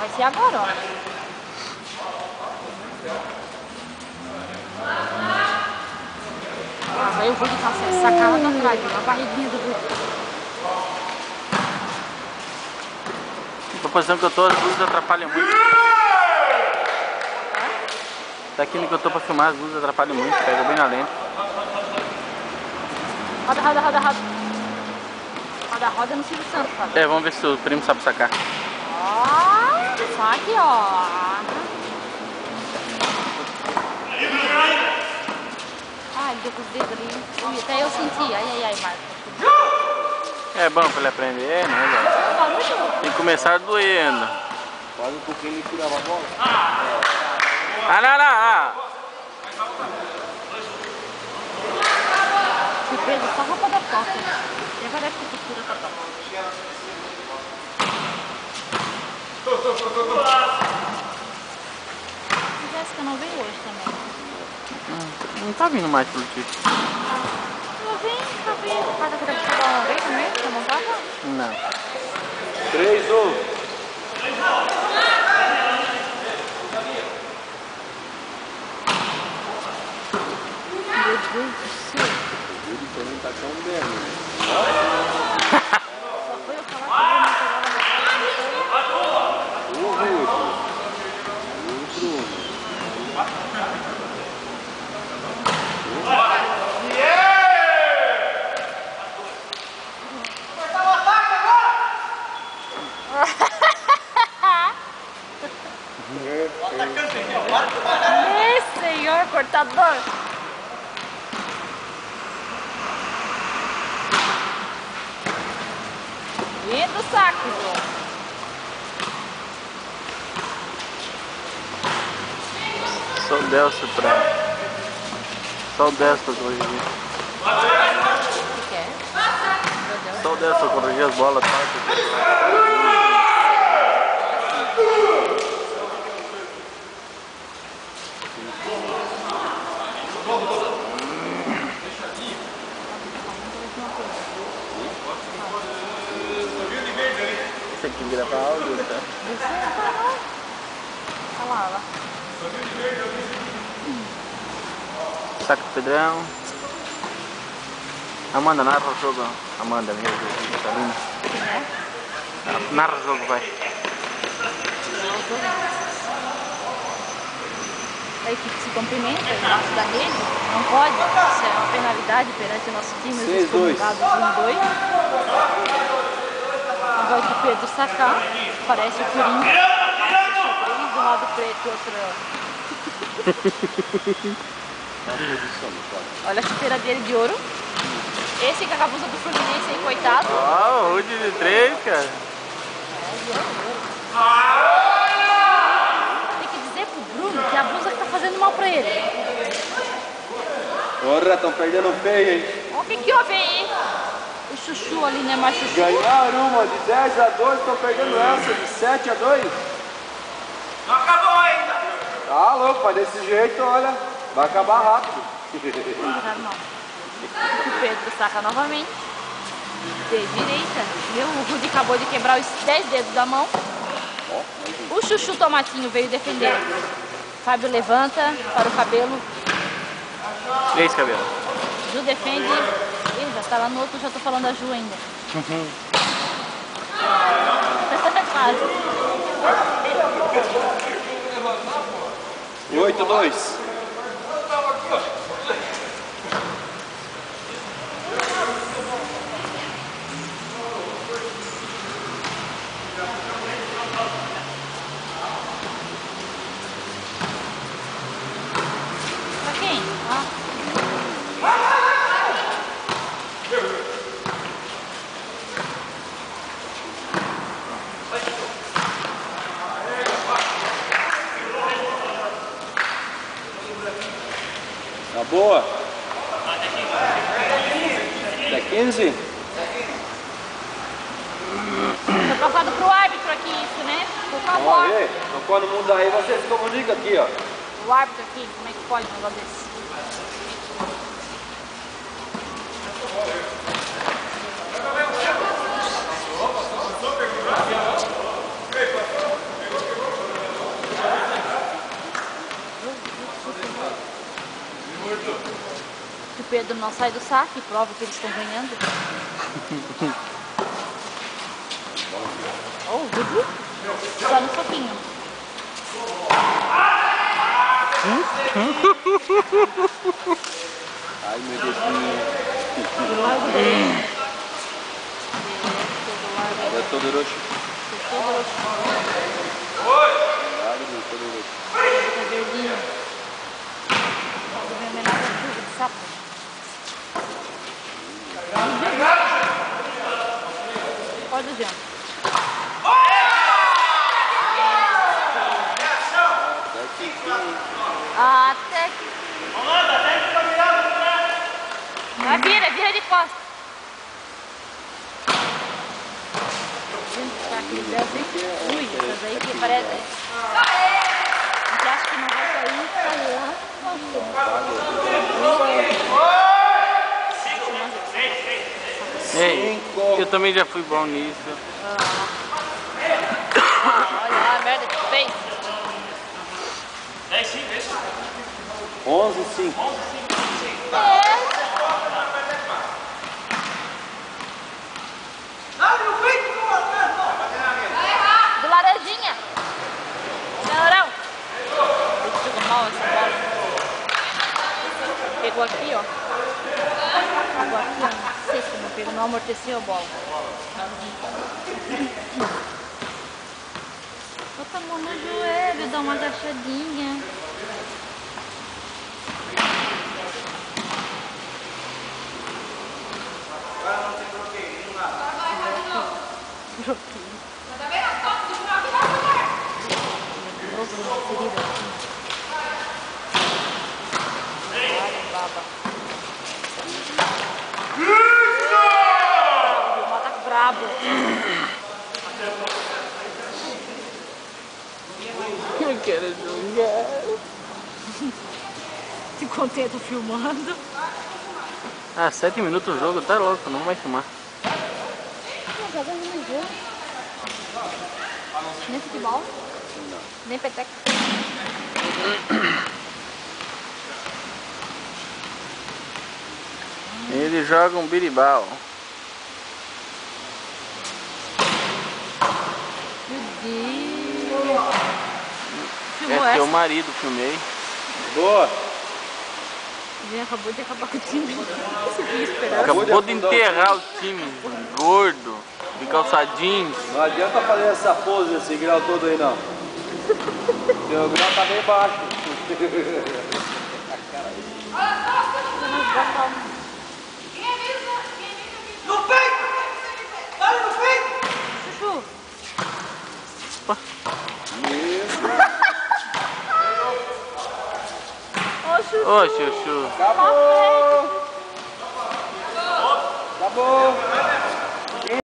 Vai ser agora, ó. Vai o Rudy sacar lá atrás, a barriguinha do Rudy. Na posição que eu tô, as luzes atrapalham muito. Daqui no que eu tô pra filmar, as luzes atrapalham muito, pega bem na lente. Roda, roda, roda, roda. Roda, roda no Silvio Santos, cara. É, vamos ver se o primo sabe sacar. Ó, saque, ó. Ai, ele deu com os dedos ali. Ui, até eu senti. Ai, ai, ai, Marcos. É bom pra ele aprender, né, velho? Tem que começar doendo. Quase um pouquinho ele tirava a bola. Ah, não, não, O Pedro só roupa da porta. E agora deve ter costura pra tomar. Jéssica não veio hoje também. não tá vindo mais pelo tipo. Não vem, tá vindo. Quarta-feira você não veio também? Você não tava? Não. 3, 1. Meu Deus do céu. Ele também tá tão bem, né? Só foi eu falar que eu não pegava Meu senhor cortador. E do saco, João. Só o Delcio pra... Só o Delcio pra corrigir. O que é? Meu Deus. Só o Delcio pra corrigir as bolas, tá? Esse aqui vira pra áudio, tá? Olha lá, olha lá. Saco do Pedrão. Amanda, narra o jogo. Amanda, meu Deus, tá lindo. Narra o jogo, vai. A equipe se cumprimenta embaixo da rede. Não pode. Isso é uma penalidade perante o nosso time. Os 6-2. excomungados 1-2. Agora que o Pedro sacar, parece o Coringa. Um do lado preto e outro. Olha a chuteira dele de ouro. Esse que é a cabuza do Fluminense aí, coitado. Ó, o Rudy de 3, cara. Tem que dizer pro Bruno que a blusa que tá fazendo mal pra ele. Ora, estão perdendo feio, hein? Olha o que houve aí. O Chuchu ali, né? Mais Chuchu. Ganharam uma de 10-2, estão perdendo essa de 7-2. Não acabou ainda! Tá louco, mas desse jeito, olha, vai acabar rápido. Não. O Pedro saca novamente. De direita. Viu? O Rudy acabou de quebrar os 10 dedos da mão. O Chuchu Tomatinho veio defender. Fábio levanta para o cabelo. 3 cabelos. Ju defende. Ih, já tá lá no outro, já tô falando da Ju ainda. Quase. 8-2. Pra quem? Ah. Tá boa? Até 15? Foi passado pro árbitro aqui isso, né? Por favor. Aí, então quando mudar aí, você se comunica aqui, ó. O árbitro aqui, como é que pode um negócio desse? Pedro não sai do saque, prova que eles estão ganhando. Oh, Dudu. Só no soquinho. Ai, meu dedinho. É todo roxo. Tá verdinho. Tá vermelhado a curva de sapo. Pode ver. Até que... Vai, vira de costas. Ui, essas aí que parece... A gente acha que não vai sair, saiu. Ei, eu também já fui bom nisso. Olha a merda que fez. 10, 5, é isso? 11, 5. Do laranjinha. Melhorão. Ele jogou mal essa bola. Pegou aqui, ó. Pegou aqui, ó. Seco, não pegou, não amorteceu a bola. Bota a mão no joelho, dá uma agachadinha. Broquinho. Novo numa ferida aqui. Olha, baba. O Vilmar tá brabo. Eu quero jogar. Se contenta filmando. Ah, 7 minutos o jogo, tá louco, não vai filmar. Não joga nem jogo. Nem futebol. Nem peteca. Ele joga um biribau. Meu Deus. Filmou É teu essa? marido, filmei. Boa. Ele acabou de acabar com o time. Você fica esperando. Acabou de enterrar o time, gordo, de calçadinhos. Não adianta fazer essa pose, esse grau todo aí, não. Seu grau tá bem baixo. No peito! Olha no peito! Chuchu. Isso. Ô, Chuchu. Ô, Chuchu. Acabou. Acabou.